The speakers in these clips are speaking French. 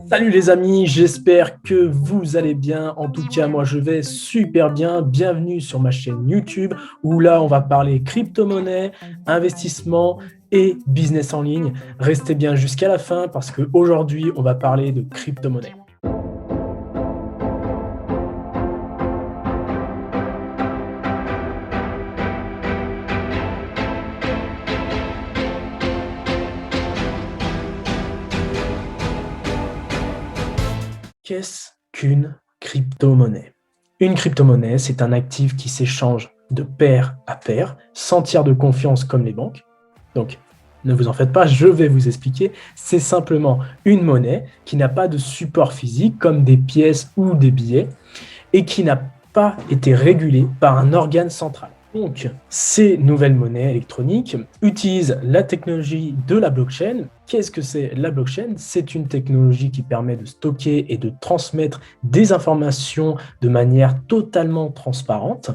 Salut les amis, j'espère que vous allez bien. En tout cas, moi je vais super bien. Bienvenue sur ma chaîne YouTube où là on va parler crypto-monnaie, investissement et business en ligne. Restez bien jusqu'à la fin parce qu'aujourd'hui on va parler de crypto-monnaie. Qu'est-ce qu'une crypto-monnaie? Une crypto-monnaie, c'est un actif qui s'échange de pair à pair, sans tiers de confiance comme les banques. Donc, ne vous en faites pas, je vais vous expliquer. C'est simplement une monnaie qui n'a pas de support physique comme des pièces ou des billets et qui n'a pas été régulée par un organe central. Donc, ces nouvelles monnaies électroniques utilisent la technologie de la blockchain. Qu'est-ce que c'est la blockchain? C'est une technologie qui permet de stocker et de transmettre des informations de manière totalement transparente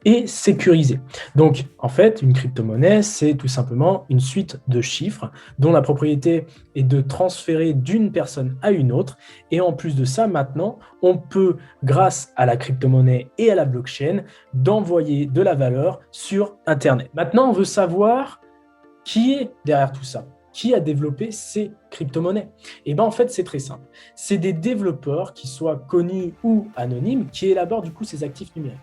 et sécurisée. Donc, en fait, une crypto-monnaie, c'est tout simplement une suite de chiffres dont la propriété est de transférer d'une personne à une autre. Et en plus de ça, maintenant, on peut, grâce à la crypto-monnaie et à la blockchain, d'envoyer de la valeur sur Internet. Maintenant, on veut savoir qui est derrière tout ça. Qui a développé ces crypto-monnaies? Et bien en fait, c'est très simple. C'est des développeurs, qui soient connus ou anonymes, qui élaborent du coup ces actifs numériques.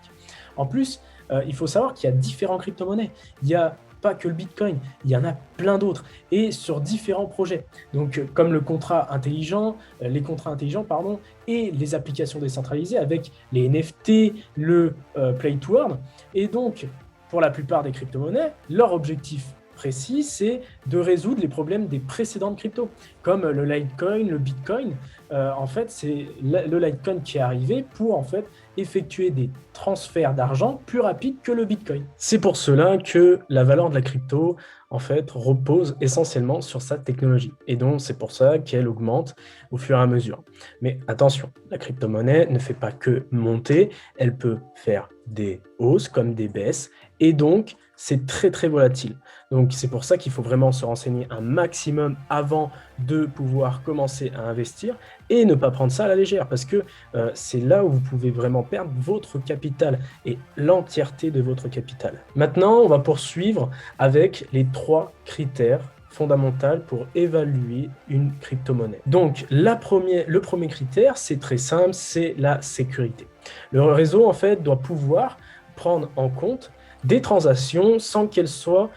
En plus, il faut savoir qu'il y a différents crypto-monnaies. Il n'y a pas que le Bitcoin, il y en a plein d'autres et sur différents projets. Donc, comme le contrat intelligent, les contrats intelligents, pardon, et les applications décentralisées avec les NFT, le Play to Earn. Et donc, pour la plupart des crypto-monnaies, leur objectif précis, c'est de résoudre les problèmes des précédentes cryptos, comme le Litecoin, le Bitcoin. En fait, c'est le Litecoin qui est arrivé pour en fait effectuer des transferts d'argent plus rapides que le Bitcoin. C'est pour cela que la valeur de la crypto, en fait, repose essentiellement sur sa technologie. Et donc, c'est pour ça qu'elle augmente au fur et à mesure. Mais attention, la crypto-monnaie ne fait pas que monter, elle peut faire des hausses comme des baisses. Et donc, c'est très, très volatile. Donc, c'est pour ça qu'il faut vraiment se renseigner un maximum avant de pouvoir commencer à investir et ne pas prendre ça à la légère parce que c'est là où vous pouvez vraiment perdre votre capital et l'entièreté de votre capital. Maintenant, on va poursuivre avec les 3 critères fondamentaux pour évaluer une crypto-monnaie. Donc, le premier critère, c'est très simple, c'est la sécurité. Le réseau, en fait, doit pouvoir prendre en compte des transactions sans qu'elles soient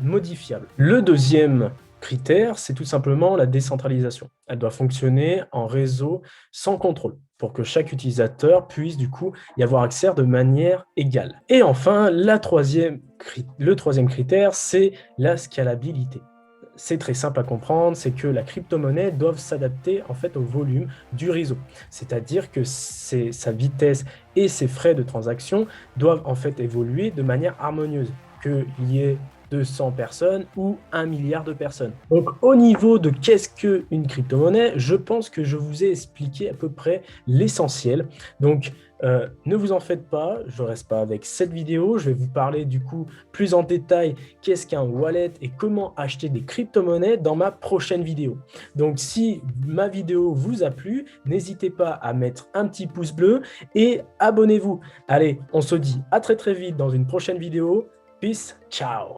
modifiables. Le deuxième critère, c'est tout simplement la décentralisation. Elle doit fonctionner en réseau sans contrôle pour que chaque utilisateur puisse du coup y avoir accès de manière égale. Et enfin, le troisième critère, c'est la scalabilité. C'est très simple à comprendre, c'est que la crypto-monnaie doit s'adapter en fait au volume du réseau. C'est-à-dire que sa vitesse et ses frais de transaction doivent en fait évoluer de manière harmonieuse, qu'il y ait 200 personnes ou 1 milliard de personnes. Donc au niveau de qu'est-ce qu'une crypto-monnaie, je pense que je vous ai expliqué à peu près l'essentiel. Donc ne vous en faites pas, je ne reste pas avec cette vidéo, je vais vous parler du coup plus en détail qu'est-ce qu'un wallet et comment acheter des crypto-monnaies dans ma prochaine vidéo. Donc si ma vidéo vous a plu, n'hésitez pas à mettre un petit pouce bleu et abonnez-vous. Allez, on se dit à très très vite dans une prochaine vidéo. Peace, ciao.